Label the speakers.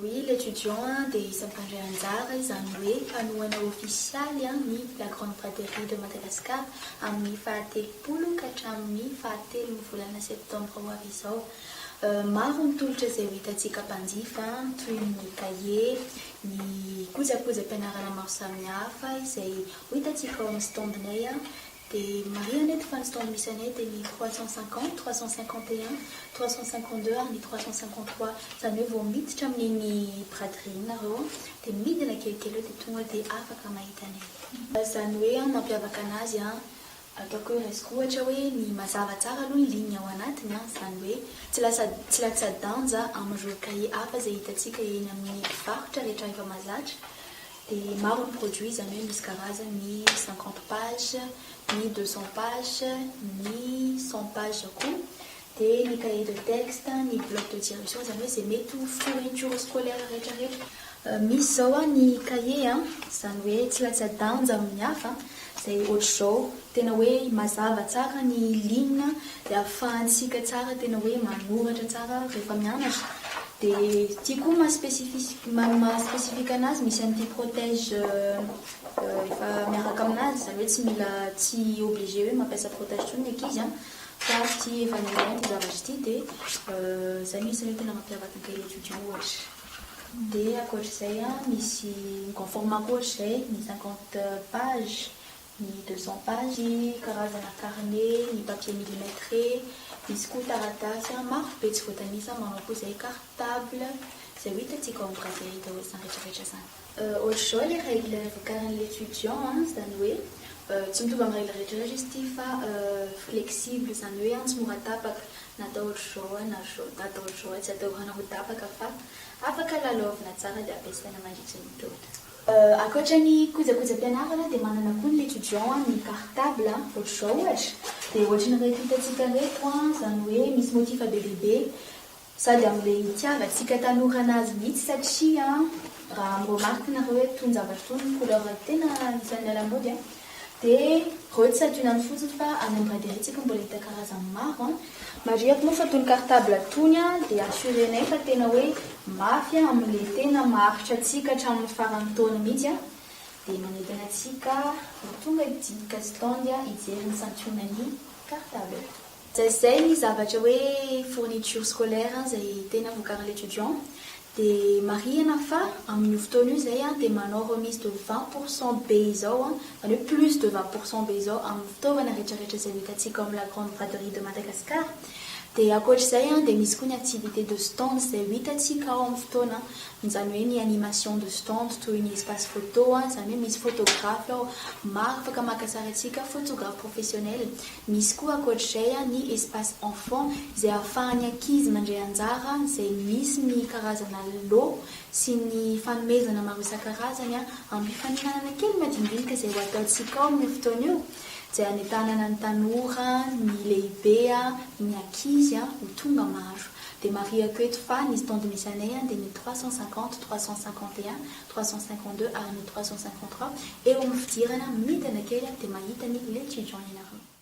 Speaker 1: Oui, l'étudiant des Saint-André Zanoué, Panouana official, ni la grande praterie de Madagascar, ami fate pulu kachami fate volana septembre hoarizao. Maro mitolotra izay ho hitantsika mpanjifa toy ny cahier, ny kojakoja-pianarana maro samihafa izay ho hitantsika ao amin'ny stondinay dia Maria net fa ny stand misy anay dia ny 350, 351, 352 ary ny 353 izany hoe vao miditra amin'iny braderie nareo dia midina kelikely dia tonga dia afaka mahita anay. Izany hoe mampiavaka anazy ataoko hoe raisiko ohatra hoe ny mazava tsara aloha ny ligne ao anatiny izany hoe tsy latsa-danja amin'ny jour cahier hafa izay hitantsika eny amin'ny mpivarotra rehetra rehefa mahazatra. Dia maro ny produit izany hoe misy karazany 50 page, ny 200 page, ny 100 page koa. Dia ny cahier de texte, ny bloc de direction izany hoe izay mety ho fourniture scolaire rehetra rehetra. Misy zao ny cahier izany hoe tsy latsa-danja amin'ny hafa izay ohatr'izao tena hoe mazava tsara ny ligne dia ahafahantsika tsara tena hoe manoratra tsara rehefa mianatra. Dia tia koa maha-spécifique anazy misy an'ity protège efa miaraka aminazy izany hoe tsy obligé hoe mampiasa protège tsony ny ankizy fa tia efa milainy ity zavatra ity dia izay misy hoe tena mampiavaka ny cahier étudiant ohatra. Dia ankoatr'izay misy conforme ohatra ny 50 page, ny 200 page, karazana carnet, ny papier millimétré, misy koa taratasy maro be tsy voatanisa manao koa izay cartable izay ho hitantsika ao amin'ny braderie daholo izany rehetrarehetra izany. Ohatr'izao les règles vokarin'ny étudiant izany hoe tsy mitovy amin'ny règle rehetrarehetra izy ity fa flexible izany hoe tsy mora tapaka natao ohatr'izao natao ohatr'izao tsy atahorana ho tapaka fa afaka lalaovina tsara dia ampiasaina mandritra ny taona. Ankoatra ny kojakoja-pianarana dia manana koa ny étudiant ny cartable ohatr'izao ohatra dia ohatra ny rehetra hitantsika reto izany hoe misy motif bebe sady amin'ilay itiavantsika tanora anazy mihitsy satria raha miremarque nareo hoe tony zavatra tony ny couleur tena isan'ny alamody dia reo tsy adinany fotsiny fa any amin'ny braderie tsika mbola hita karazany maro. Mariako moa fa tony cartable tony dia assurenay fa tena hoe mafy amin'ilay tena maharitra antsika hatramin'ny faran'ny taona mihitsy dia manentana antsika tonga idika stand hijery ny santionany cartable. Izay ny zavatra hoe fourniture scolaire izay tena vokarin'ny étudiant. Dia marihana fa amin'ny fotoana io izay dia manao remise de 20% be izao izany hoe plus de 20% be izao amin'ny fitaovana rehetrarehetra izay hitantsika ao amin'ny la grande braderie de Madagascar. Dia ankoatr'izay dia misy koa ny activité de stand izay hitantsika ao amin'ny fotoana izany hoe ny animation de stand toy ny espace photo izany hoe misy photographe ao maro afaka maka sary antsika photographe professionnel. Misy koa ankoatr'izay ny espace enfant izay ahafahan'ny ankizy mandray anjara izay misy ny karazana lot sy ny fanomezana maro isan-karazany amin'ny faninanana kely madinidinika izay ho ataontsika ao amin'ny fotoana io. Izay hanetanana ny tanora, ny lehibe, ny ankizy ho tonga maro. Dia mariako eto fa ny stand misy anay dia ny 350, 351, 352 ary ny 353 eo amin'ny fidirana midina kely dia mahita ny l'étudiant ianareo.